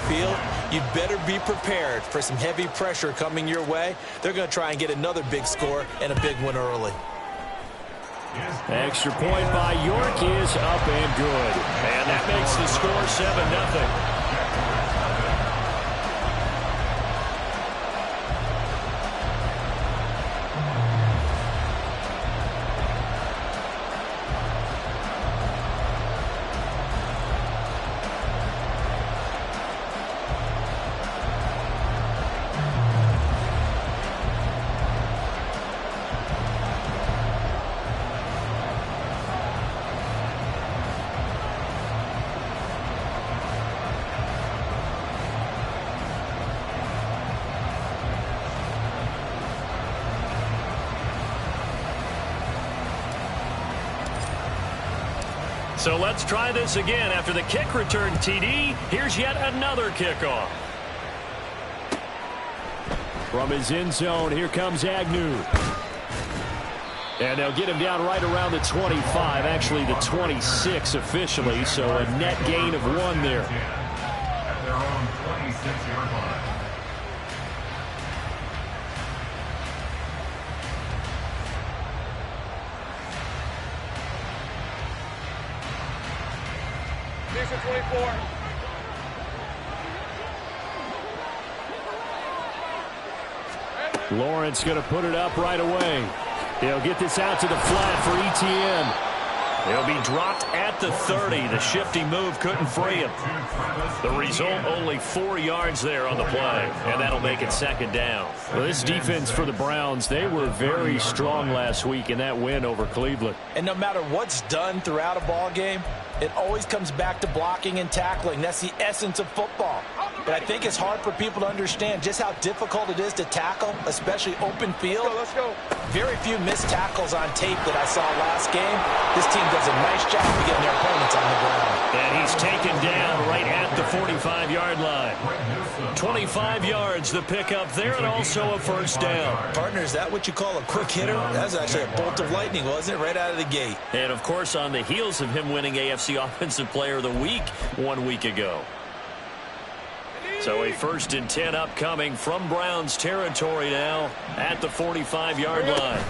field, you better be prepared for some heavy pressure coming your way. They're going to try and get another big score and a big one early. Extra point by York is up and good. And that makes the score 7-0. So let's try this again. After the kick return TD, here's yet another kickoff. From his end zone, here comes Agnew. And they'll get him down right around the 25, actually the 26 officially, so a net gain of 1 there. At their own 26-yard line. Jason 24. Lawrence going to put it up right away. He'll get this out to the flat for Etienne. He'll be dropped at the 30. The shifty move couldn't free him. The result, only 4 yards there on the play, and that'll make it 2nd down. Well, this defense for the Browns, they were very strong last week in that win over Cleveland. And no matter what's done throughout a ball game, it always comes back to blocking and tackling. That's the essence of football. But I think it's hard for people to understand just how difficult it is to tackle, especially open field. Let's go. Very few missed tackles on tape that I saw last game. This team does a nice job of getting their opponents on the ground. And he's taken down right at the 45-yard line. 25 yards the pickup there, and also a 1st down. Partner, is that what you call a quick hitter? That was actually a bolt of lightning, wasn't it? Right out of the gate. And, of course, on the heels of him winning AFC Offensive Player of the Week 1 week ago. So a 1st and 10 upcoming from Browns territory now at the 45-yard line.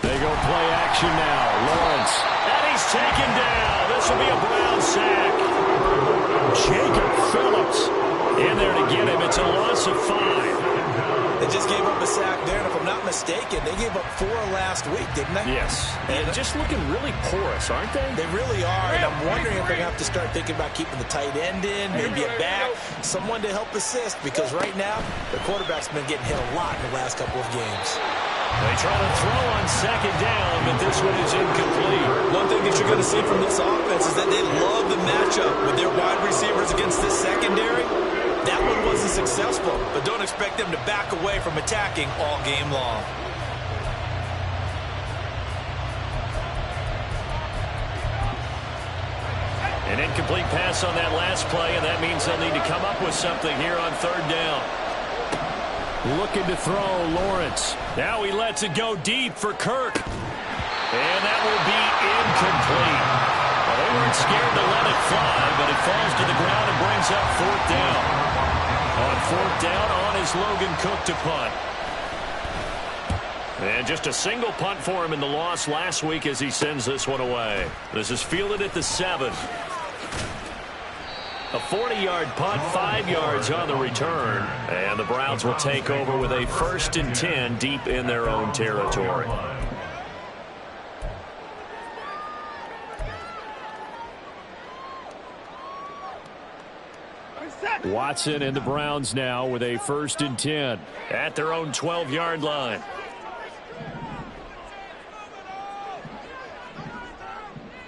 They go play action now. Lawrence. And he's taken down. This will be a Brown sack. Jacob Phillips in there to get him. It's a loss of 5. They just gave up a sack there, and if I'm not mistaken, they gave up 4 last week, didn't they? Yes. And just looking really porous, aren't they? They really are, and I'm wondering if they're going to have to start thinking about keeping the tight end in, maybe a back, someone to help assist, because right now, the quarterback's been getting hit a lot in the last couple of games. They try to throw on 2nd down, but this one is incomplete. One thing that you're going to see from this offense is that they love the matchup with their wide receivers against this secondary. That one wasn't successful, but don't expect them to back away from attacking all game long. An incomplete pass on that last play, and that means they'll need to come up with something here on 3rd down. Looking to throw, Lawrence. Now he lets it go deep for Kirk. And that will be incomplete. Well, they weren't scared to let it fly, but it falls to the ground and brings up 4th down. On 4th down, on is Logan Cook to punt. And just a single punt for him in the loss last week as he sends this one away. This is fielded at the 7. A 40-yard punt, 5 yards on the return. And the Browns will take over with a 1st and 10 deep in their own territory. Watson and the Browns now with a 1st and 10. At their own 12-yard line.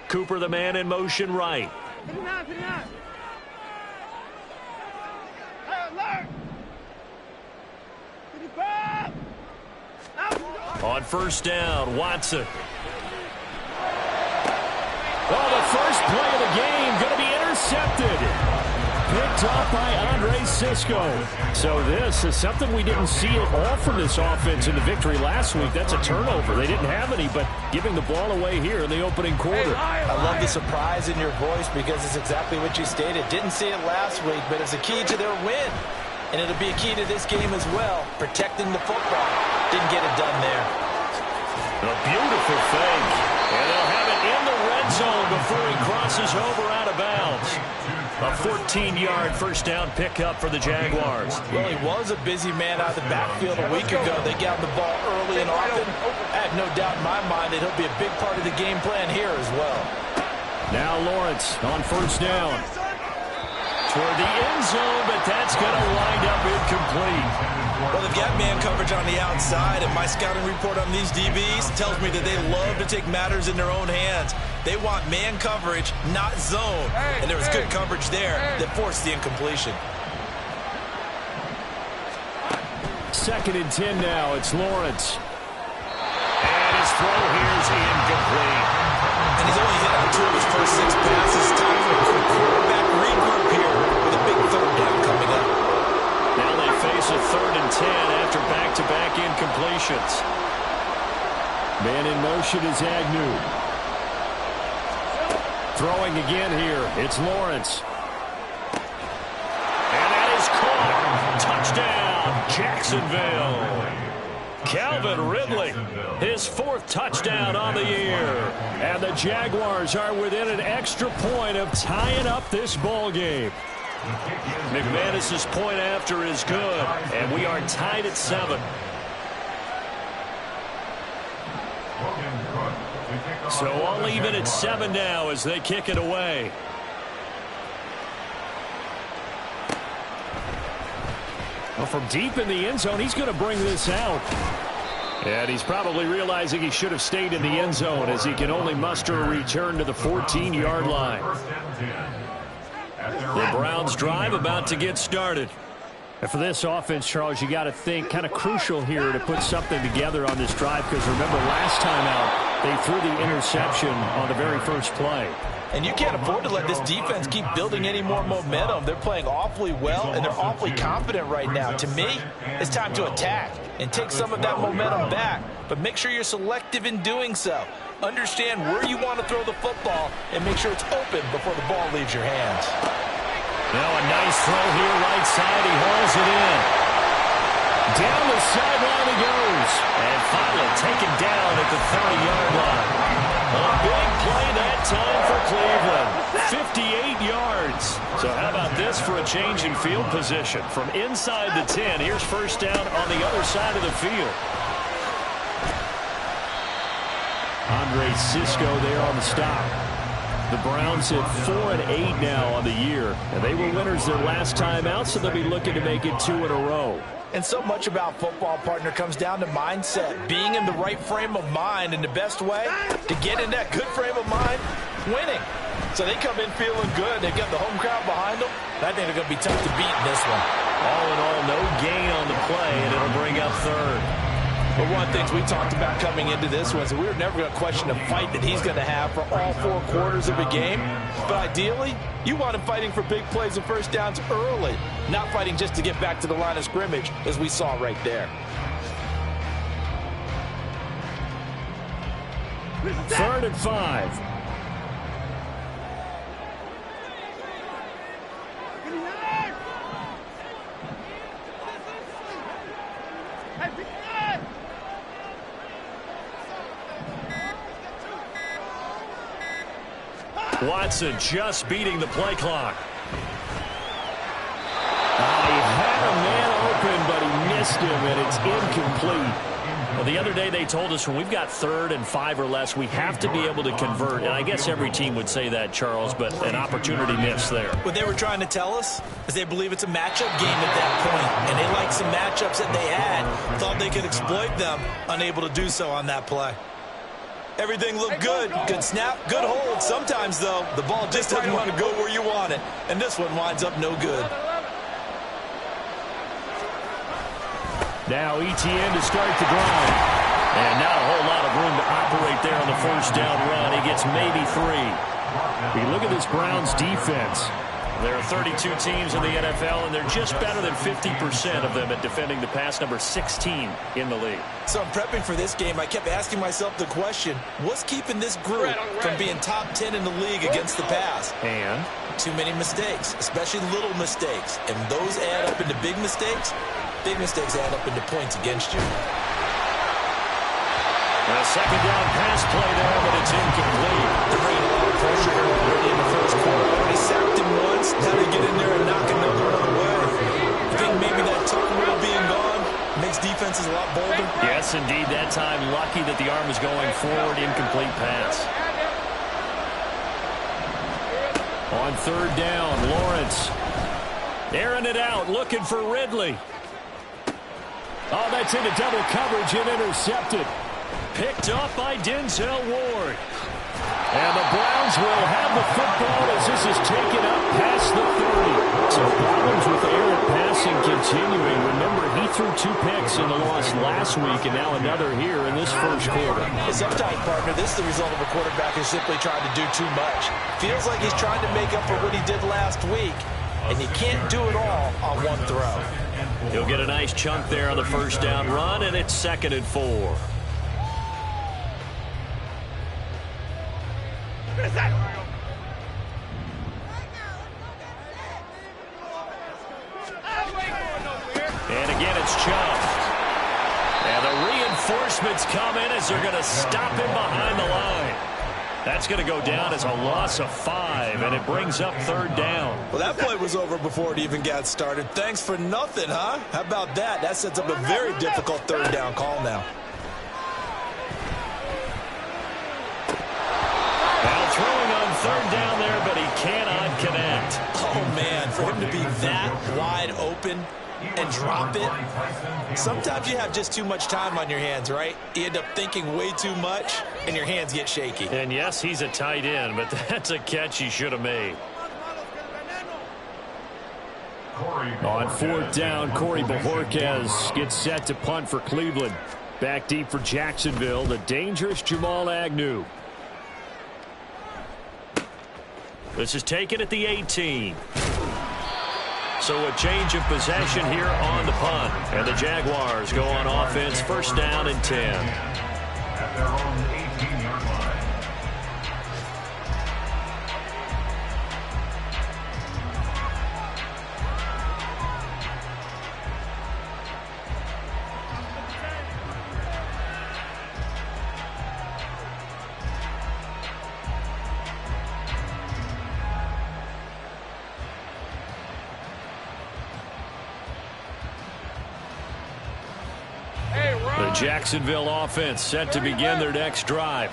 Cooper, the man in motion right. On 1st down, Watson. Well, the first play of the game going to be intercepted. picked off by Andre Cisco. So this is something we didn't see at all from this offense in the victory last week. That's a turnover. They didn't have any, but giving the ball away here in the opening quarter. I love the surprise in your voice because it's exactly what you stated. Didn't see it last week, but it's a key to their win. And it'll be a key to this game as well, protecting the football. Didn't get it done there. A beautiful fake. And they'll have it in the red zone before he crosses over out of bounds. A 14-yard first down pickup for the Jaguars. Well, he was a busy man out of the backfield a week ago. They got the ball early and often. I have no doubt in my mind that he'll be a big part of the game plan here as well. Now Lawrence on first down. Toward the end zone, but that's going to wind up incomplete. Well, they've got man coverage on the outside, and my scouting report on these DBs tells me that they love to take matters in their own hands. They want man coverage, not zone. And there was good coverage there that forced the incompletion. 2nd and 10 now. It's Lawrence. And his throw here is incomplete. And he's only hit on 2 of his first 6 passes. Time for a quick quarterback regroup here with a big 3rd down coming up. Now they face a 3rd and 10 after back-to-back incompletions. Man in motion is Agnew. Throwing again here. It's Lawrence. And that is caught. Touchdown, Jacksonville. Calvin Ridley, his 4th touchdown on the year. And the Jaguars are within an extra point of tying up this ball game. McManus's point after is good, and we are tied at 7. So all even at 7 now as they kick it away. Well, from deep in the end zone, he's going to bring this out. And he's probably realizing he should have stayed in the end zone as he can only muster a return to the 14-yard line. The Browns drive about to get started. And for this offense, Charles, you got to think kind of crucial here to put something together on this drive because remember last time out, they threw the interception on the very first play. And you can't afford to let this defense keep building any more momentum. They're playing awfully well, and they're awfully confident right now. To me, it's time to attack and take some of that momentum back. But make sure you're selective in doing so. Understand where you want to throw the football and make sure it's open before the ball leaves your hands. Now a nice throw here right side. He hauls it in. Down the sideline he goes. And finally taken down at the 30-yard line. A big play that time for Cleveland. 58 yards. So how about this for a change in field position? From inside the 10, here's first down on the other side of the field. Andre Cisco there on the stop. The Browns at 4-8 now on the year. And they were winners their last time out, so they'll be looking to make it 2 in a row. And so much about football, partner, comes down to mindset. Being in the right frame of mind, and the best way to get in that good frame of mind, winning. So they come in feeling good. They've got the home crowd behind them. I think they're going to be tough to beat in this one. All in all, no gain on the play, and it'll bring up 3rd. But one of the things we talked about coming into this was that we were never going to question the fight that he's going to have for all 4 quarters of a game. But ideally, you want him fighting for big plays and first downs early, not fighting just to get back to the line of scrimmage, as we saw right there. 3rd and 5. Watson just beating the play clock. He had a man open, but he missed him, and it's incomplete. Well, the other day they told us when we've got 3rd and 5 or less, we have to be able to convert. And I guess every team would say that, Charles, but an opportunity missed there. What they were trying to tell us is they believe it's a matchup game at that point, and they liked some matchups that they had, thought they could exploit them, unable to do so on that play. Everything looked good. Good snap, good hold. Sometimes, though, the ball just doesn't want to go where you want it. And this one winds up no good. Now ETN to start the drive. And not a whole lot of room to operate there on the first down run. He gets maybe 3. We look at this Browns defense. There are 32 teams in the NFL, and they're just better than 50% of them at defending the pass, number 16 in the league. So I'm prepping for this game. I kept asking myself the question, what's keeping this group from being top 10 in the league against the pass? And too many mistakes, especially little mistakes. And those add up into big mistakes. Big mistakes add up into points against you. A second down pass play there, but it's incomplete. They're bringing a lot of pressure here already in the first quarter. Already sacked him once. Now they get in there and knock him the other way. I think maybe that tuck rule being gone makes defenses a lot bolder. Yes, indeed. That time, lucky that the arm is going forward. Incomplete pass. On third down, Lawrence airing it out, looking for Ridley. Oh, that's into double coverage and intercepted. Picked up by Denzel Ward. And the Browns will have the football as this is taken up past the 30. So problems with errant passing continuing. Remember, he threw 2 picks in the loss last week, and now another here in this first quarter. Sometimes, partner, this is the result of a quarterback who's simply trying to do too much. Feels like he's trying to make up for what he did last week, and you can't do it all on one throw. He'll get a nice chunk there on the first down run, and it's 2nd and 4. And again, it's Chubb. And the reinforcements come in as they're going to stop him behind the line. That's going to go down as a loss of 5, and it brings up 3rd down. Well, that play was over before it even got started. Thanks for nothing, huh? How about that? That sets up a very difficult 3rd down call now. Now throwing on 3rd down there, but he cannot connect. Oh, man, for him to be that wide open and drop it. Sometimes you have just too much time on your hands, right? You end up thinking way too much, and your hands get shaky. And yes, he's a tight end, but that's a catch he should have made. On 4th down, Corey Bojorquez gets set to punt for Cleveland. Back deep for Jacksonville, the dangerous Jamal Agnew. This is taken at the 18. So a change of possession here on the punt. And the Jaguars go on offense, 1st down and 10. At their own 18-yard line. The Jacksonville offense set to begin their next drive.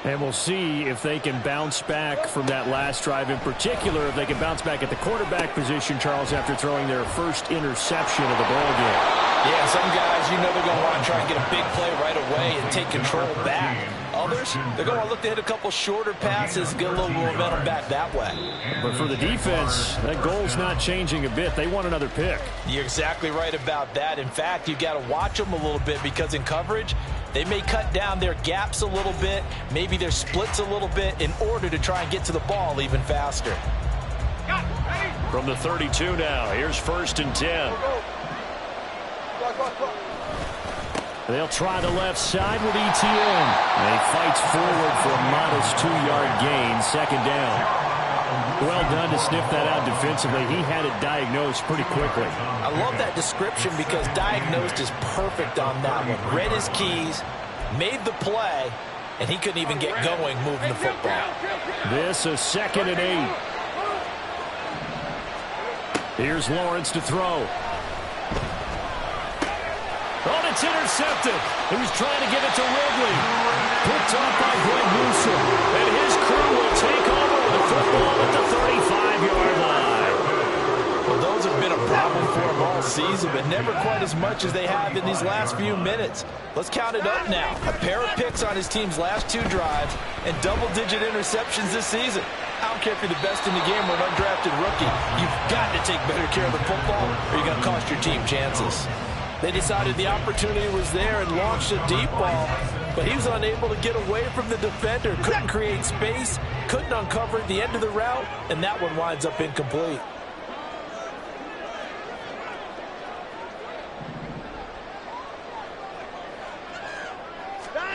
And we'll see if they can bounce back from that last drive. In particular, if they can bounce back at the quarterback position, Charles, after throwing their first interception of the ballgame. Yeah, some guys, you know they're going to want to try and get a big play right away and take control back. Others, they're going to look to hit a couple shorter passes, get a little momentum back that way. But for the defense, that goal's not changing a bit. They want another pick. You're exactly right about that. In fact, you've got to watch them a little bit because in coverage, they may cut down their gaps a little bit, maybe their splits a little bit in order to try and get to the ball even faster. From the 32 now, here's 1st and 10. They'll try the left side with ETN. And he fights forward for a modest 2-yard gain, 2nd down. Well done to sniff that out defensively. He had it diagnosed pretty quickly. I love that description because diagnosed is perfect on that one. Read his keys, made the play, and he couldn't even get going moving the football. This is 2nd and 8. Here's Lawrence to throw. Oh, it's intercepted. He was trying to give it to Ridley. Picked off by Greg Newsome. And his crew will take over with the football at the 35-yard line. Well, those have been a problem for him all season, but never quite as much as they have in these last few minutes. Let's count it up now. A pair of picks on his team's last 2 drives and double-digit interceptions this season. I don't care if you're the best in the game or an undrafted rookie. You've got to take better care of the football or you're going to cost your team chances. They decided the opportunity was there and launched a deep ball. but he was unable to get away from the defender, couldn't create space, couldn't uncover the end of the route, and that one winds up incomplete.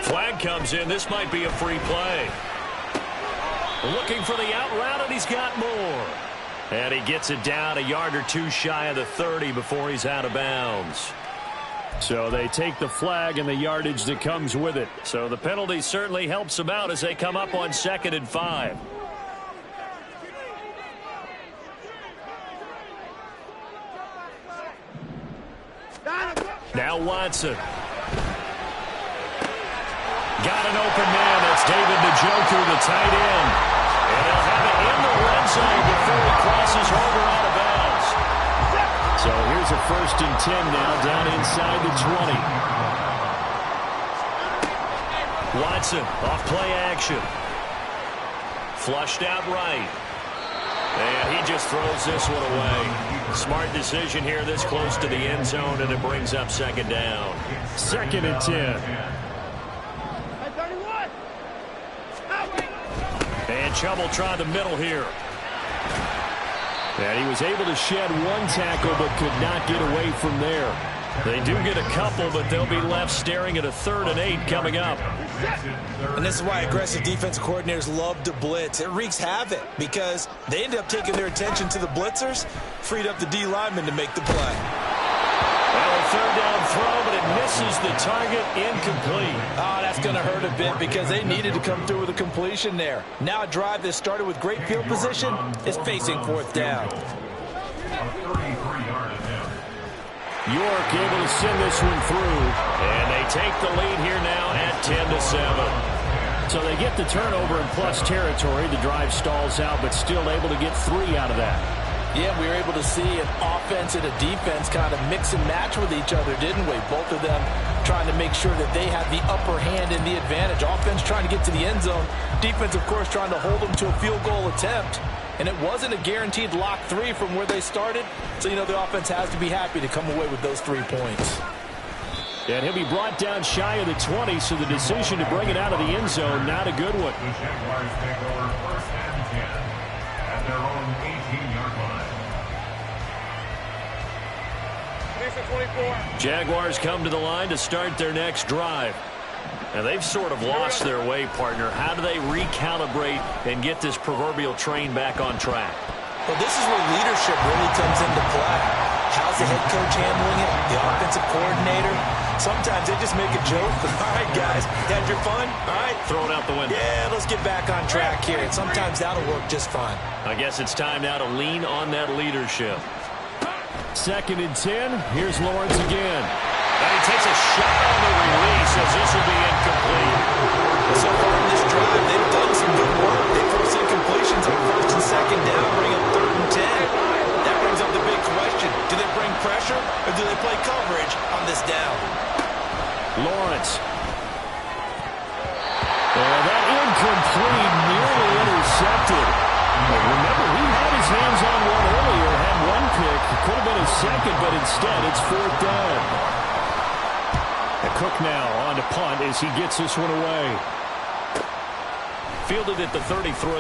Flag comes in. This might be a free play. Looking for the out route, and he's got more. And he gets it down a yard or two shy of the 30 before he's out of bounds. So they take the flag and the yardage that comes with it. So the penalty certainly helps them out as they come up on 2nd and 5. Now Watson. Got an open man. That's David Njoku, the tight end. And they'll have it in the red zone before he crosses over out of bounds. So here's a 1st and 10 now down inside the 20. Watson off play action. Flushed out right. And he just throws this one away. Smart decision here this close to the end zone, and it brings up 2nd down. 2nd and 10. And Chubb try the middle here. And he was able to shed one tackle but could not get away from there. They do get a couple, but they'll be left staring at a 3rd and 8 coming up. And this is why aggressive defensive coordinators love to blitz. It wreaks havoc because they end up taking their attention to the blitzers, freed up the D lineman to make the play. Well, a 3rd down throw, but it misses the target, incomplete. Oh, that's going to hurt a bit because they needed to come through with a completion there. Now a drive that started with great field position is facing 4th down. York able to send this one through. And they take the lead here now at 10-7. So they get the turnover in plus territory. The drive stalls out, but still able to get 3 out of that. Yeah, we were able to see an offense and a defense kind of mix and match with each other, didn't we? Both of them trying to make sure that they have the upper hand and the advantage. Offense trying to get to the end zone. Defense, of course, trying to hold them to a field goal attempt. And it wasn't a guaranteed lock 3 from where they started. So, you know, the offense has to be happy to come away with those 3 points. And he'll be brought down shy of the 20, so the decision to bring it out of the end zone, not a good one. The Jaguars take over 1st and 10 at their own 18-yard line. 24. Jaguars come to the line to start their next drive. And they've sort of lost their way, partner. How do they recalibrate and get this proverbial train back on track? Well, this is where leadership really comes into play. How's the head coach handling it? The offensive coordinator? Sometimes they just make a joke. All right, guys, had your fun? All right. Throw it out the window. Yeah, let's get back on track here. And sometimes that'll work just fine. I guess it's time now to lean on that leadership. 2nd and 10. Here's Lawrence again. And he takes a shot on the release as this will be incomplete. So far in this drive, they've done some good work. They force incompletions on 1st and 2nd down, bring up 3rd and 10. That brings up the big question. Do they bring pressure or do they play coverage on this down? Lawrence. And that incomplete, nearly intercepted. But remember, he had his hands on one earlier, had one pick. It could have been a second, but instead it's 4th down. And Cook now on to punt as he gets this one away. Fielded at the 33.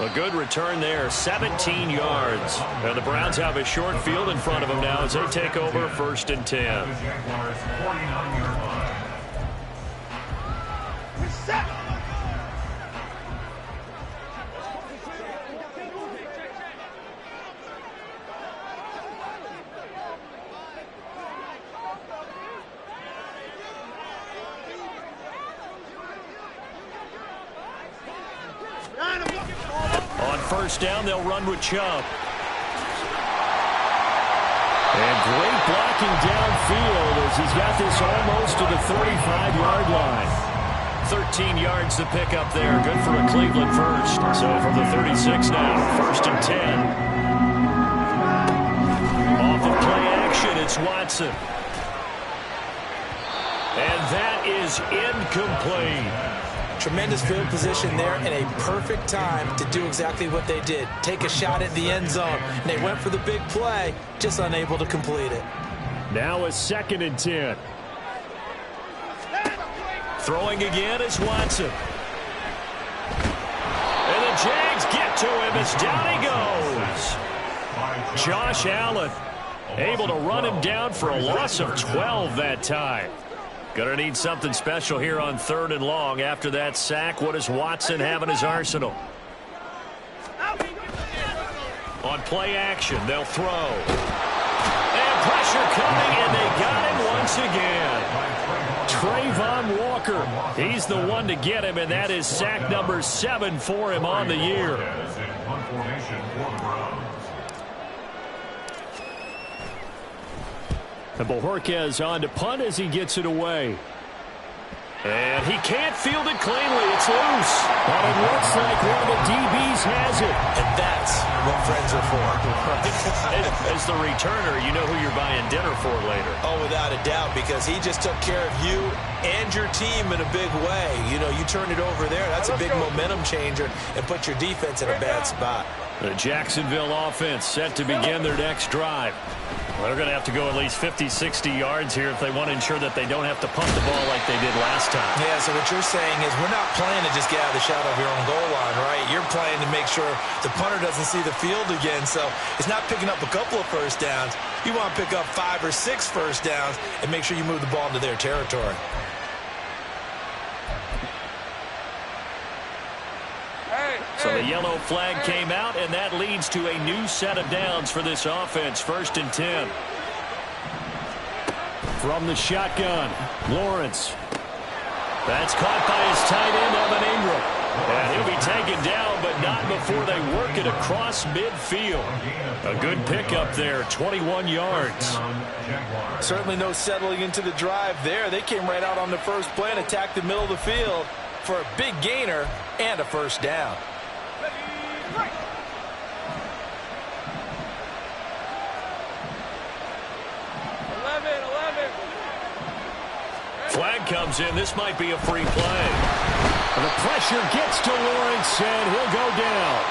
A good return there, 17 yards. And the Browns have a short field in front of them now as they take over 1st and 10. The Jaguars 49-yard line. On 1st down, they'll run with Chubb. And great blocking downfield as he's got this almost to the 35-yard line. 13 yards to pick up there. Good for a Cleveland first. So from the 36 now, 1st and 10. Off of play action, it's Watson. And that is incomplete. Tremendous field position there and a perfect time to do exactly what they did. Take a shot at the end zone. And they went for the big play, just unable to complete it. Now a 2nd and 10. Throwing again is Watson. And the Jags get to him as down he goes. Josh Allen able to run him down for a loss of 12 that time. Going to need something special here on 3rd and long. After that sack, what does Watson have in his arsenal? On play action, they'll throw. And pressure coming, and they got him once again. Trayvon Walker, he's the one to get him, and that is sack number 7 for him on the year. And Bojorquez on to punt as he gets it away. And he can't field it cleanly. It's loose. But it looks like one of the DBs has it. And that's what friends are for. As the returner, you know who you're buying dinner for later. Oh, without a doubt, because he just took care of you and your team in a big way. You know, you turned it over there. That's a big momentum changer and put your defense in a bad spot. The Jacksonville offense set to begin their next drive. Well, they're going to have to go at least 50, 60 yards here if they want to ensure that they don't have to punt the ball like they did last time. Yeah, so what you're saying is we're not playing to just get out of the shadow of your own goal line, right? You're playing to make sure the punter doesn't see the field again. So it's not picking up a couple of first downs. You want to pick up 5 or 6 first downs and make sure you move the ball into their territory. So the yellow flag came out, and that leads to a new set of downs for this offense. 1st and 10. From the shotgun, Lawrence. That's caught by his tight end, Evan Ingram. And he'll be taken down, but not before they work it across midfield. A good pickup there, 21 yards. Certainly no settling into the drive there. They came right out on the first play and attacked the middle of the field for a big gainer and a first down. Flag comes in. This might be a free play. And the pressure gets to Lawrence, and he'll go down.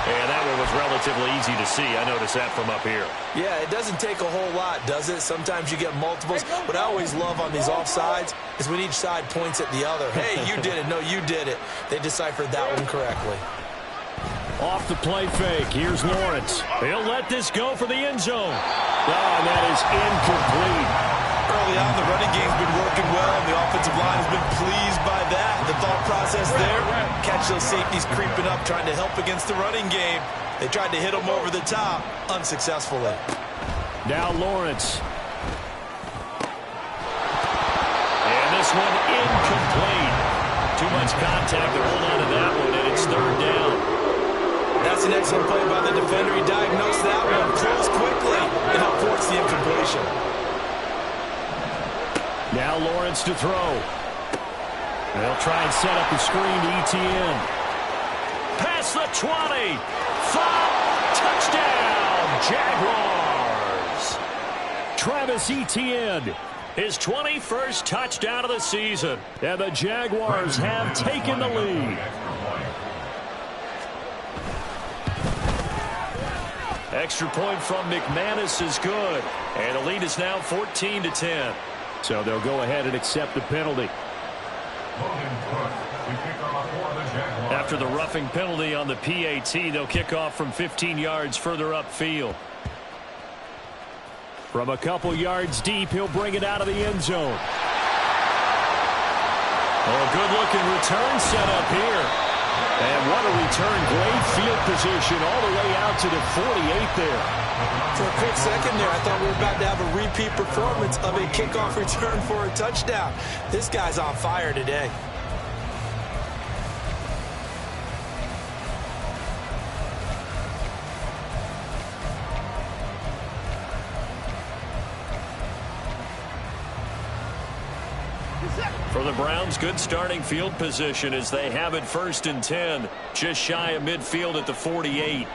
And that one was relatively easy to see. I noticed that from up here. Yeah, it doesn't take a whole lot, does it? Sometimes you get multiples. What I always love on these offsides is when each side points at the other. Hey, you did it. No, you did it. They deciphered that one correctly. Off the play fake. Here's Lawrence. He'll let this go for the end zone. Oh, and that is incomplete. Early on, the running game's been working well, and the offensive line has been pleased by that. The thought process there, catch those safeties creeping up, trying to help against the running game. They tried to hit them over the top, unsuccessfully. Now Lawrence. And this one incomplete. Too much contact to hold on to that one, and it's 3rd down. That's an excellent play by the defender. He diagnosed that one, closed quickly, and helped force the incompletion. Now Lawrence to throw. They'll try and set up the screen to ETN. Past the 20. 5. Touchdown, Jaguars. Travis Etienne, his 21st touchdown of the season. And the Jaguars have taken the lead. Extra point from McManus is good. And the lead is now 14-10. So they'll go ahead and accept the penalty. After the roughing penalty on the PAT, they'll kick off from 15 yards further upfield. From a couple yards deep, he'll bring it out of the end zone. Oh, good-looking return set up here. And what a return. Great field position all the way out to the 48 there. For a quick second there, I thought we were about to have a repeat performance of a kickoff return for a touchdown. This guy's on fire today. For the Browns, good starting field position as they have it 1st and 10, just shy of midfield at the 48.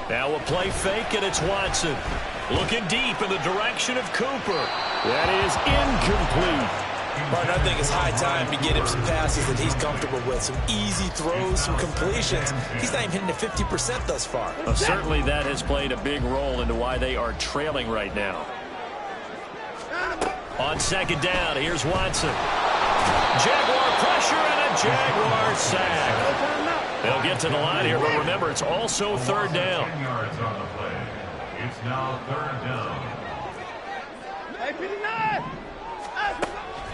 Now a play fake, and it's Watson. Looking deep in the direction of Cooper. That is incomplete. Martin, I think it's high time to get him some passes that he's comfortable with. Some easy throws, some completions. He's not even hitting at 50% thus far. Well, certainly that has played a big role into why they are trailing right now. On second down, here's Watson. Jaguar pressure and a Jaguar sack. They'll get to the line here, but remember, it's also third down. 10 yards on the play. It's now third down.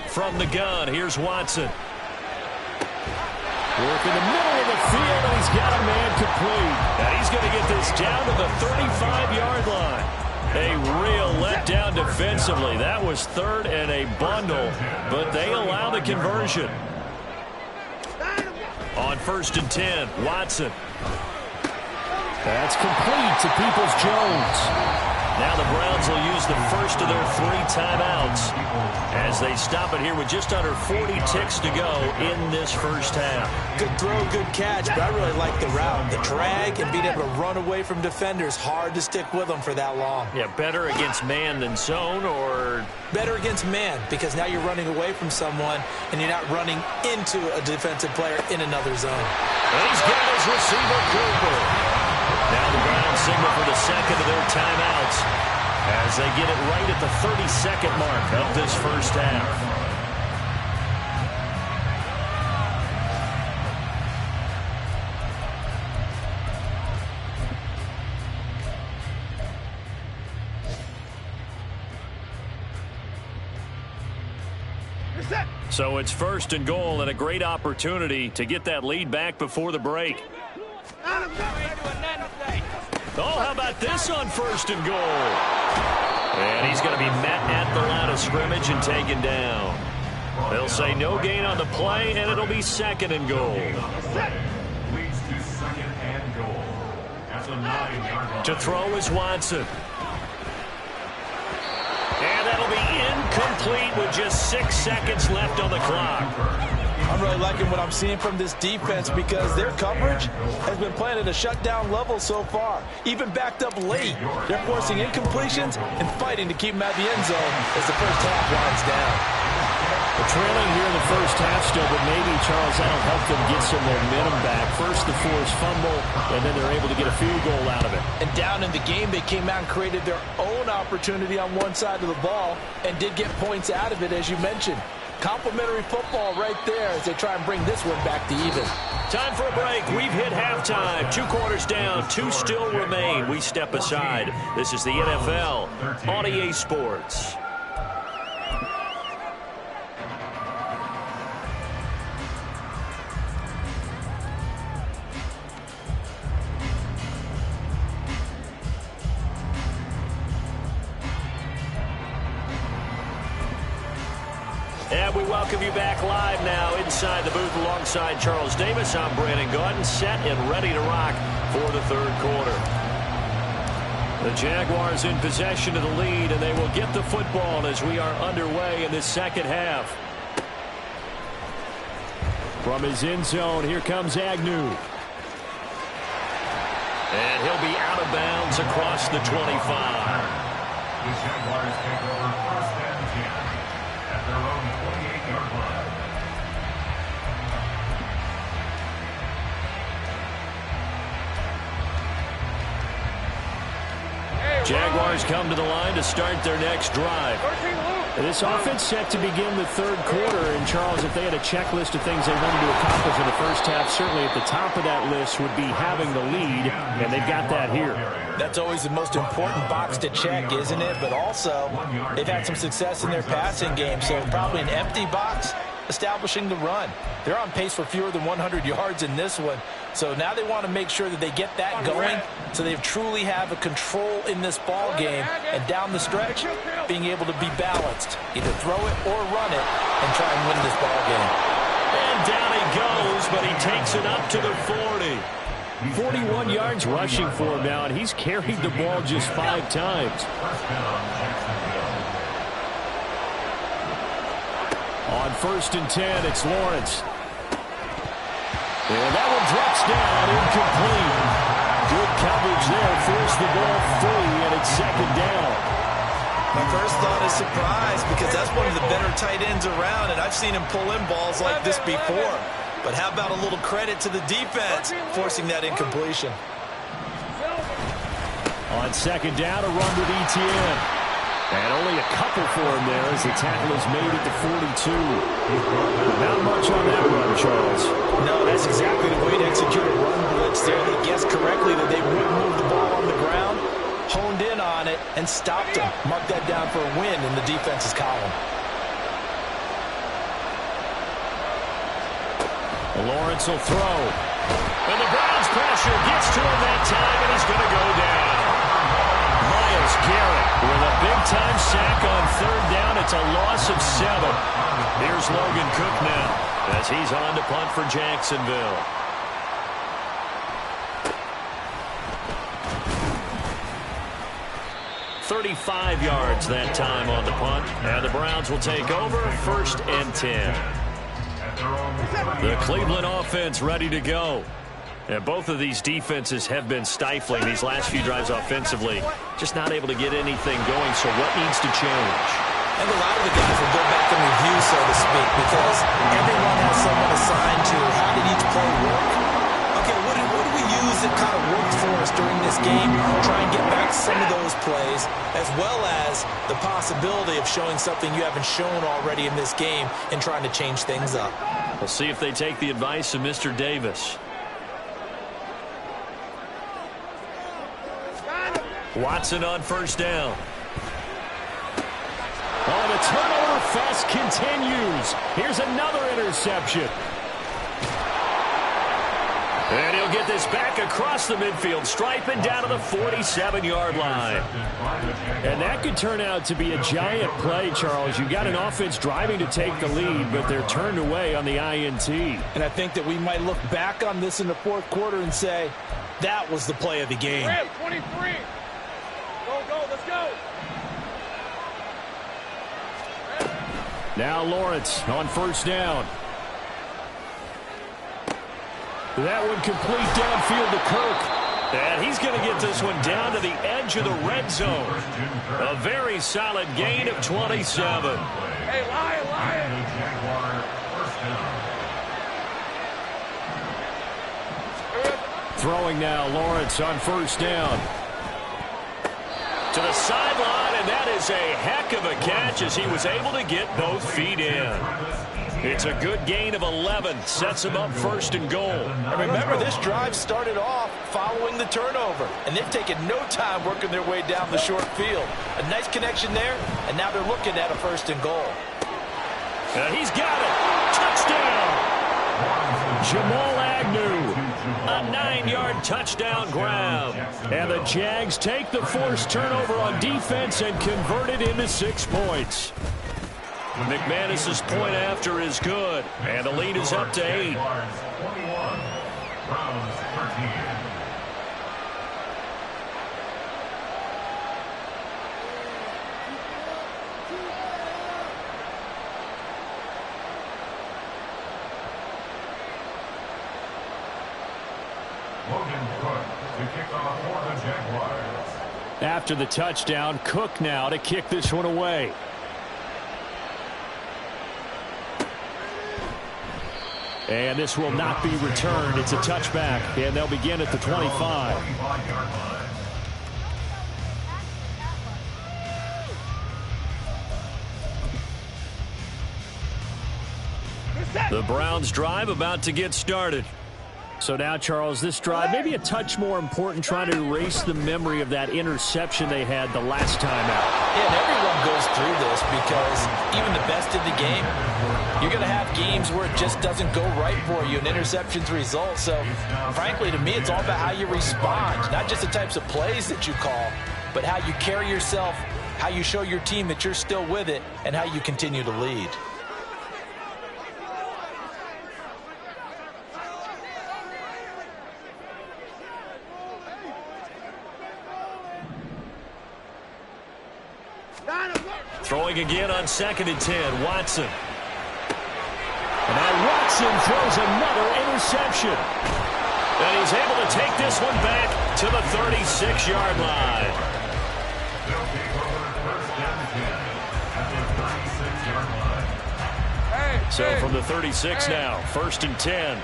From the gun, here's Watson. Work in the middle of the field, and he's got a man complete. And he's going to get this down to the 35-yard line. A real letdown defensively. That was third and a bundle, but they allow the conversion. On 1st and 10, Watson. That's complete to Peoples-Jones. Now the Browns will use the first of their 3 timeouts as they stop it here with just under 40 ticks to go in this first half. Good throw, good catch, but I really like the route. The drag and being able to run away from defenders, hard to stick with them for that long. Yeah, better against man than zone, or? Better against man, because now you're running away from someone and you're not running into a defensive player in another zone. And he's got his receiver, Cooper. Now the Browns signal for the second of their timeouts as they get it right at the 30-second mark of this first half. So it's 1st and goal and a great opportunity to get that lead back before the break. Oh, how about this on 1st and goal? And he's going to be met at the line of scrimmage and taken down. They'll say no gain on the play, and it'll be 2nd and goal. Leads to 2nd and goal. At the 9-yard line. To throw is Watson. And that'll be incomplete with just 6 seconds left on the clock. I'm really liking what I'm seeing from this defense because their coverage has been playing at a shutdown level so far. Even backed up late, they're forcing incompletions and fighting to keep them at the end zone as the first half winds down. They're trailing here in the first half still, but maybe, Charles, that'll help them get some momentum back. First the forced fumble, and then they're able to get a field goal out of it. And down in the game, they came out and created their own opportunity on one side of the ball and did get points out of it, as you mentioned. Complimentary football right there as they try and bring this one back to even. Time for a break. We've hit halftime. 2 quarters down. 2 still remain. We step aside. This is the NFL on EA Sports. And we welcome you back live now inside the booth alongside Charles Davis. I'm Brandon Gaudin, set and ready to rock for the 3rd quarter. The Jaguars in possession of the lead, and they will get the football as we are underway in this 2nd half. From his end zone, here comes Agnew. And he'll be out of bounds across the 25. The Jaguars take over 1st and 10 at their own 28-yard line. Jaguars come to the line to start their next drive. This offense set to begin the 3rd quarter. And, Charles, if they had a checklist of things they wanted to accomplish in the first half, certainly at the top of that list would be having the lead, and they've got that here. That's always the most important box to check, isn't it? But also, they've had some success in their passing game, so probably an empty box establishing the run. They're on pace for fewer than 100 yards in this one. So now they want to make sure that they get that going so they truly have a control in this ball game. And down the stretch, being able to be balanced. Either throw it or run it and try and win this ball game. And down he goes, but he takes it up to the 40. 41 yards rushing for him now, and he's carried the ball just 5 times. On 1st and 10, it's Lawrence. And that one drops down, incomplete. Good coverage there, forced the ball free, and it's 2nd down. My first thought is surprise, because that's one of the better tight ends around, and I've seen him pull in balls like this before. But how about a little credit to the defense, forcing that incompletion? On second down, a run with ETN. And only a couple for him there as the tackle is made at the 42. Not much on that run, Charles. No, that's exactly the way to execute a run blitz there. They guessed correctly that they wouldn't move the ball on the ground, honed in on it, and stopped him. Mark that down for a win in the defense's column. Lawrence will throw. And the Browns pressure gets to him that time, and he's going to go down. Myles Garrett with a big-time sack on third down. It's a loss of 7. Here's Logan Cook now as he's on to punt for Jacksonville. "35 yards that time on the punt, and the Browns will take over 1st and 10. The Cleveland offense ready to go. And both of these defenses have been stifling these last few drives offensively. Just not able to get anything going, so what needs to change? And a lot of the guys will go back and review, so to speak, because everyone has someone assigned to how did each play work. Okay, what do we use that kind of worked for us during this game? Try and get back some of those plays, as well as the possibility of showing something you haven't shown already in this game and trying to change things up. We'll see if they take the advice of Mr. Davis. Watson on 1st down. Oh, the turnover fest continues. Here's another interception. And he'll get this back across the midfield stripe and down to the 47-yard line. And that could turn out to be a giant play, Charles. You've got an offense driving to take the lead, but they're turned away on the INT. And I think that we might look back on this in the 4th quarter and say, that was the play of the game. 23. Go, let's go. Now Lawrence on 1st down. That one complete downfield to Kirk. And he's going to get this one down to the edge of the red zone. A very solid gain of 27. Hey, Lion. Throwing now, Lawrence on 1st down. To the sideline, and that is a heck of a catch as he was able to get both feet in. It's a good gain of 11. Sets him up 1st and goal. And remember, this drive started off following the turnover, and they've taken no time working their way down the short field. A nice connection there, and now they're looking at a 1st and goal. And he's got it. Touchdown. Jamal Agnew. A 9-yard touchdown grab. And the Jags take the forced turnover on defense and convert it into 6 points. McManus's point after is good, and the lead is up to 8. Logan Cook to kick off for the Jaguars. After the touchdown, Cook now to kick this one away. And this will not be returned. It's a touchback, and they'll begin at the 25. The Browns drive about to get started. So now, Charles, this drive maybe a touch more important, trying to erase the memory of that interception they had the last time out. Yeah, and everyone goes through this because even the best in the game, you're going to have games where it just doesn't go right for you and interceptions result. So, frankly, to me, it's all about how you respond, not just the types of plays that you call, but how you carry yourself, how you show your team that you're still with it, and how you continue to lead. Throwing again on 2nd and 10, Watson. And now Watson throws another interception. And he's able to take this one back to the 36-yard line. So from the 36 now, 1st and 10.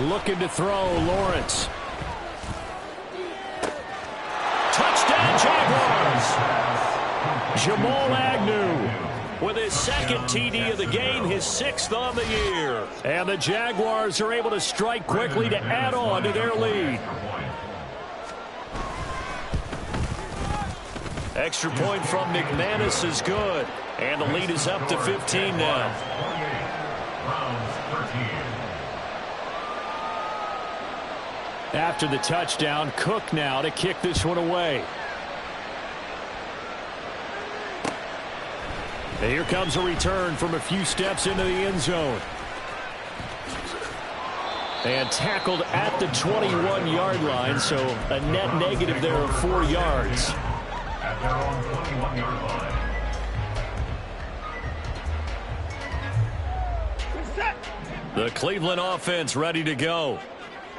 Looking to throw, Lawrence. Touchdown, Jaguars. Jamal Agnew with his 2nd TD of the game, his 6th on the year. And the Jaguars are able to strike quickly to add on to their lead. Extra point from McManus is good. And the lead is up to 15 now. After the touchdown, Cook now to kick this one away. And here comes a return from a few steps into the end zone. And tackled at the 21-yard line, so a net negative there of 4 yards. At their own 21-yard line. The Cleveland offense ready to go.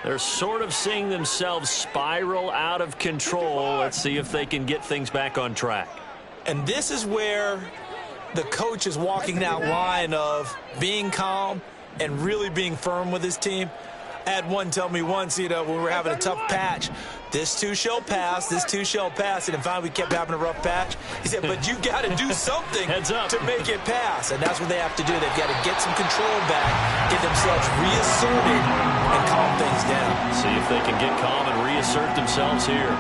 They're sort of seeing themselves spiral out of control. Let's see if they can get things back on track. And this is where the coach is walking that line of being calm and really being firm with his team. I had one tell me once, when we were having a tough patch, this too shall pass, this too shall pass. And finally we kept having a rough patch. He said, but you got to do something to make it pass. And that's what they have to do. They've got to get some control back, get themselves reasserted, and calm things down. See if they can get calm and reassert themselves here.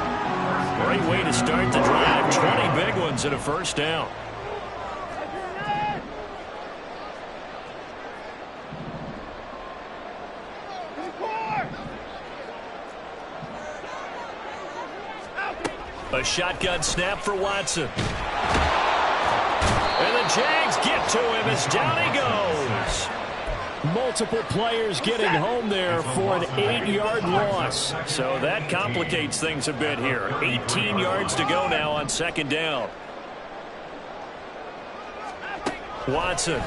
Great way to start the drive. 20 big ones and a 1st down. A shotgun snap for Watson. And the Jags get to him as down he goes. Multiple players getting home there for an 8-yard loss. So that complicates things a bit here. 18 yards to go now on 2nd down. Watson.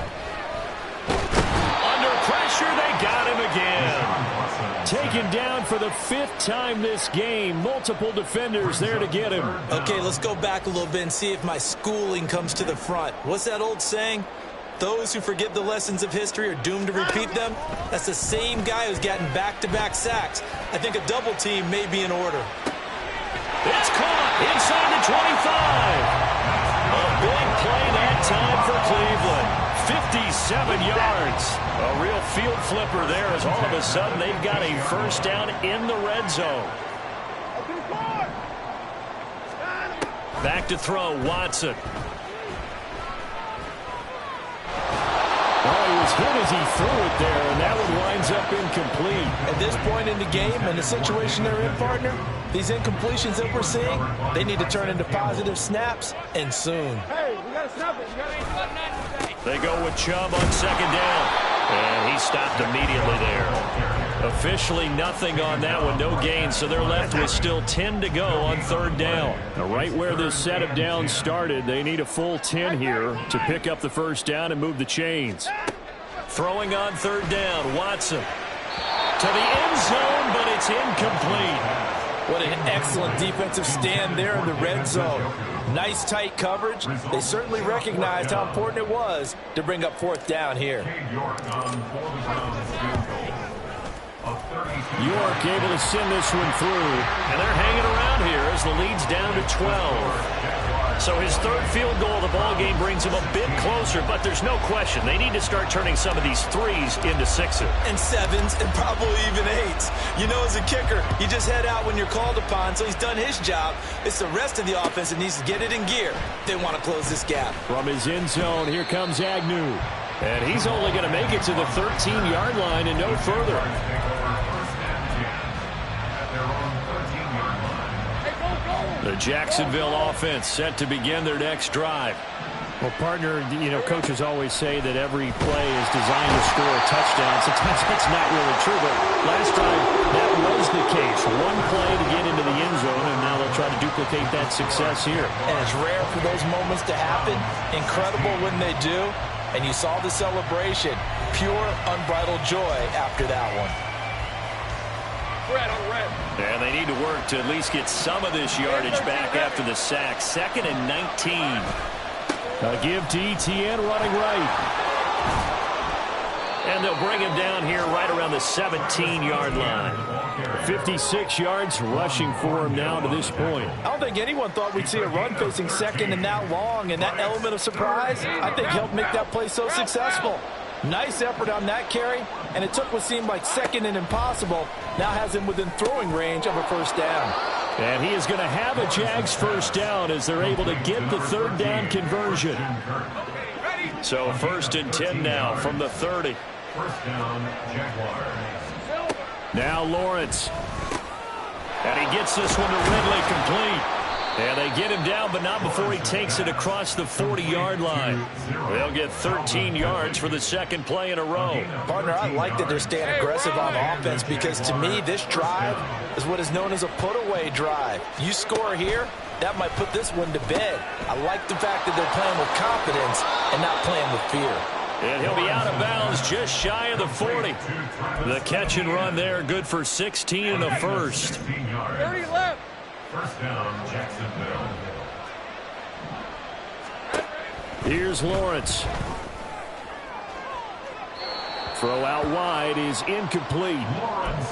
Under pressure, they got him again. Taken down for the 5th time this game. Multiple defenders there to get him. Okay, let's go back a little bit and see if my schooling comes to the front. What's that old saying? Those who forget the lessons of history are doomed to repeat them. That's the same guy who's gotten back-to-back sacks. I think a double team may be in order. It's caught inside the 25. A big play that time for Cleveland. 57 yards. A real field flipper there as all of a sudden they've got a 1st down in the red zone. Back to throw, Watson. Oh, he was hit as he threw it there, and that one winds up incomplete. At this point in the game and the situation they're in, partner, these incompletions that we're seeing, they need to turn into positive snaps, and soon. Hey, we got to snap it. You got to They go with Chubb on 2nd down. And he stopped immediately there. Officially nothing on that one, no gain, so they're left with still 10 to go on 3rd down. Now, right where this set of downs started, they need a full 10 here to pick up the 1st down and move the chains. Throwing on 3rd down, Watson. To the end zone, but it's incomplete. What an excellent defensive stand there in the red zone. Nice tight coverage. They certainly recognized how important it was to bring up 4th down here. York able to send this one through. And they're hanging around here as the lead's down to 12. So his 3rd field goal of the ball game brings him a bit closer, but there's no question they need to start turning some of these 3s into 6s. And 7s and probably even 8s. You know, as a kicker, you just head out when you're called upon, so he's done his job. It's the rest of the offense that needs to get it in gear. They want to close this gap. From his end zone, here comes Agnew. And he's only going to make it to the 13-yard line and no further. The Jacksonville offense set to begin their next drive. Well, partner, coaches always say that every play is designed to score a touchdown. Sometimes that's not really true, but last drive that was the case. One play to get into the end zone, and now they'll try to duplicate that success here. And it's rare for those moments to happen. Incredible when they do. And you saw the celebration. Pure, unbridled joy after that one. Red on red. And they need to work to at least get some of this yardage back after the sack. 2nd and 19. A give to Etienne running right. And they'll bring him down here right around the 17-yard line. 56 yards rushing for him now to this point. I don't think anyone thought we'd see a run facing 2nd and that long, and that element of surprise, I think, helped make that play so successful. Nice effort on that carry, and it took what seemed like 2nd and impossible, now has him within throwing range of a first down. And he is going to have a Jags first down as they're able to get the 3rd down conversion. So 1st and 10 now from the 30. First down, Jaguars. Now Lawrence. And he gets this one to Ridley complete. And they get him down, but not before he takes it across the 40-yard line. They'll get 13 yards for the 2nd play in a row. Partner, I like that they're staying aggressive on offense because, to me, this drive is what is known as a put-away drive. You score here, that might put this one to bed. I like the fact that they're playing with confidence and not playing with fear. And he'll be out of bounds just shy of the 40. The catch and run there, good for 16 and a first. 30 left. First down, Jacksonville. Here's Lawrence. Throw out wide is incomplete.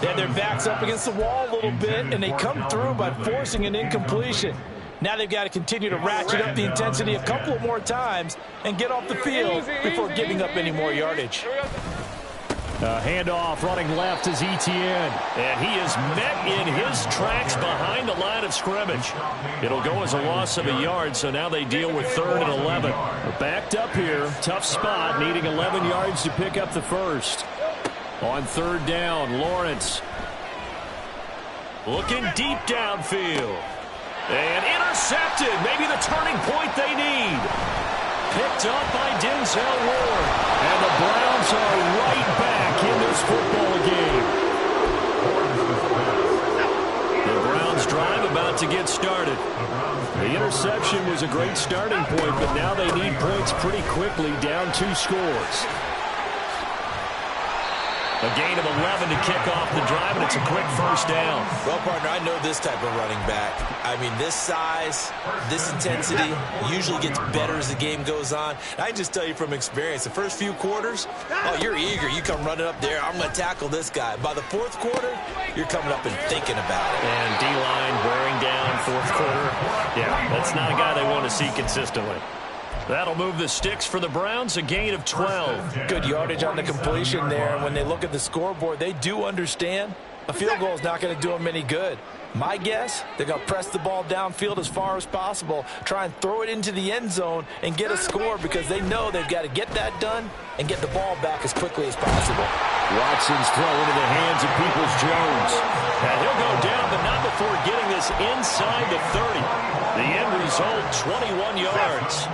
Yeah, their back's up against the wall a little bit, and they come through by forcing an incompletion. Now they've got to continue to ratchet up the intensity a couple more times and get off the field before giving up any more yardage. Handoff running left is Etienne. And he is met in his tracks behind the line of scrimmage. It'll go as a loss of a yard, so now they deal with 3rd and 11. They're backed up here. Tough spot, needing 11 yards to pick up the first. On 3rd down, Lawrence. Looking deep downfield. And intercepted. Maybe the turning point they need. Picked up by Denzel Ward. And the Browns are right back in this football game. The Browns drive about to get started. The interception was a great starting point, but now they need points pretty quickly, down 2 scores. A gain of 11 to kick off the drive, and it's a quick first down. Well, partner, I know this type of running back. I mean, this size, this intensity usually gets better as the game goes on. I can just tell you from experience, the first few quarters, oh, you're eager. You come running up there, I'm going to tackle this guy. By the 4th quarter, you're coming up and thinking about it. And D-line wearing down 4th quarter. Yeah, that's not a guy they want to see consistently. That'll move the sticks for the Browns, a gain of 12. Good yardage on the completion there. And when they look at the scoreboard, they do understand a field goal is not going to do them any good. My guess, they're going to press the ball downfield as far as possible, try and throw it into the end zone and get a score because they know they've got to get that done and get the ball back as quickly as possible. Watson's throw into the hands of Peoples-Jones. And he'll go down, but not before getting this inside the 30. The end result, 21 yards.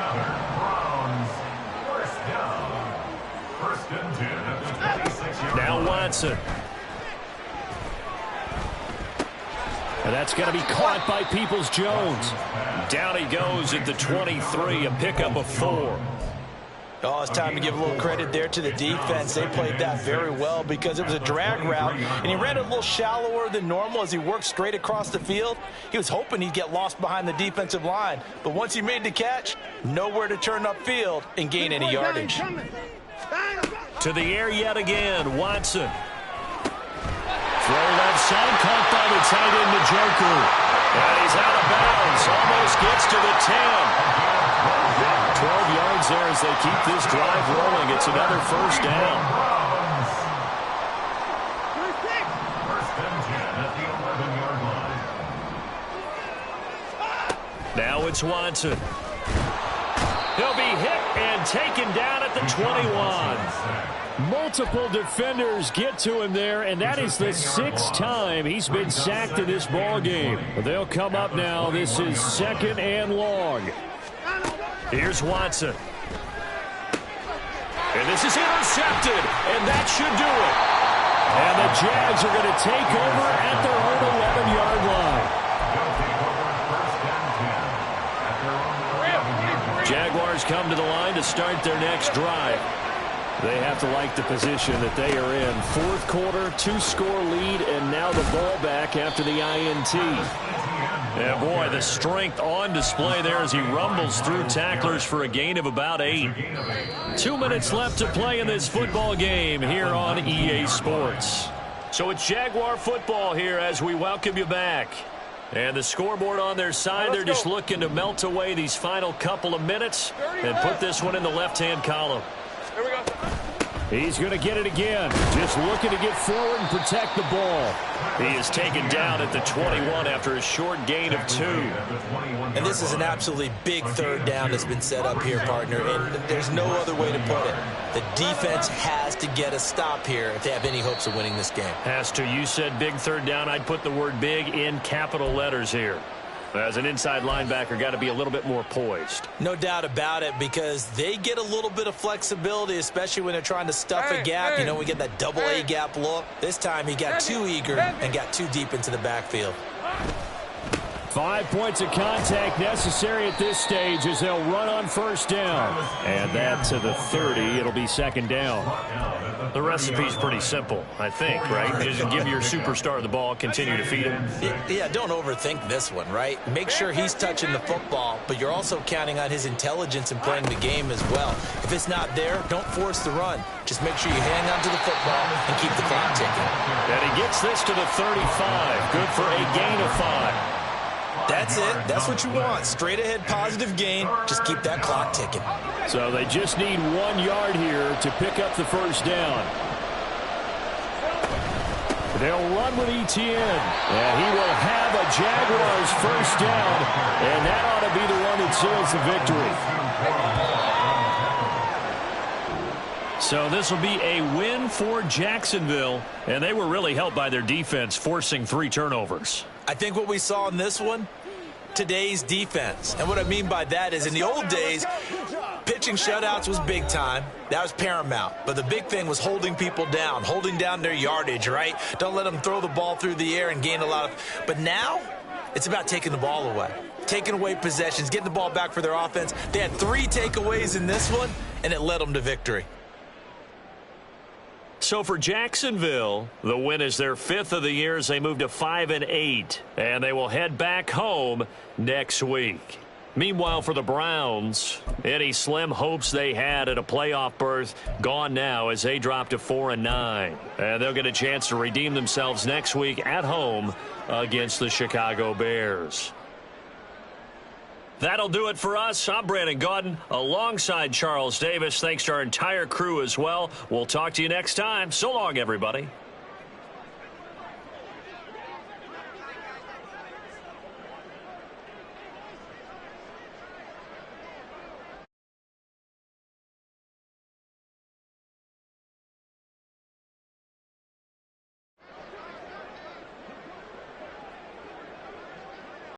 Now Watson. And that's going to be caught by Peoples-Jones. Down he goes at the 23, a pickup of 4. Oh, it's time to give a little credit there to the defense. They played that very well because it was a drag route, and he ran it a little shallower than normal as he worked straight across the field. He was hoping he'd get lost behind the defensive line, but once he made the catch, nowhere to turn upfield and gain any yardage. To the air yet again, Watson. Throw left side, caught by the tight end, the Joker. And he's out of bounds, almost gets to the 10. 12 yards there as they keep this drive rolling. It's another first down. Now it's Watson. He'll be hit and taken down at the 21. Multiple defenders get to him there, and that is the 6th time he's been sacked in this ball game. They'll come up now. This is 2nd and long. Here's Watson. And this is intercepted, and that should do it. And the Jags are going to take over at their own 11-yard line. Jaguars come to the line to start their next drive. They have to like the position that they are in. Fourth quarter, 2-score lead, and now the ball back after the INT. Yeah, boy, the strength on display there as he rumbles through tacklers for a gain of about 8. 2 minutes left to play in this football game here on EA Sports. So it's Jaguar football here as we welcome you back. And the scoreboard on their side, they're just looking to melt away these final couple of minutes and put this one in the left-hand column. Here we go. He's going to get it again. Just looking to get forward and protect the ball. He is taken down at the 21 after a short gain of 2. And this is an absolutely big third down that's been set up here, partner, and there's no other way to put it. The defense has to get a stop here if they have any hopes of winning this game. Has to. You said big third down. I'd put the word big in capital letters here. As an inside linebacker, got to be a little bit more poised. No doubt about it, because they get a little bit of flexibility, especially when they're trying to stuff a gap. You know, we get that double A gap look. This time he got too eager and got too deep into the backfield. 5 points of contact necessary at this stage as they'll run on first down. And that to the 30. It'll be second down. The recipe's pretty simple, I think, right? Just give your superstar the ball, continue to feed him. Yeah, don't overthink this one, right? Make sure he's touching the football, but you're also counting on his intelligence in playing the game as well. If it's not there, don't force the run. Just make sure you hang on to the football and keep the clock ticking. And he gets this to the 35. Good for a gain of 5. That's it. That's what you want. Straight ahead positive gain. Just keep that clock ticking. So they just need 1 yard here to pick up the first down. They'll run with Etienne. And he will have a Jaguars first down. And that ought to be the one that seals the victory. So this will be a win for Jacksonville. And they were really helped by their defense, forcing 3 turnovers. I think what we saw in this one, today's defense. And what I mean by that is in the old days, pitching shutouts was big time. That was paramount. But the big thing was holding people down, holding down their yardage, right? Don't let them throw the ball through the air and gain a lot of. But now it's about taking the ball away, taking away possessions, getting the ball back for their offense. They had 3 takeaways in this one, and it led them to victory. So for Jacksonville, the win is their 5th of the year as they move to 5-8, and they will head back home next week. Meanwhile, for the Browns, any slim hopes they had at a playoff berth gone now as they drop to 4-9, and they'll get a chance to redeem themselves next week at home against the Chicago Bears. That'll do it for us. I'm Brandon Gaudin alongside Charles Davis. Thanks to our entire crew as well. We'll talk to you next time. So long, everybody.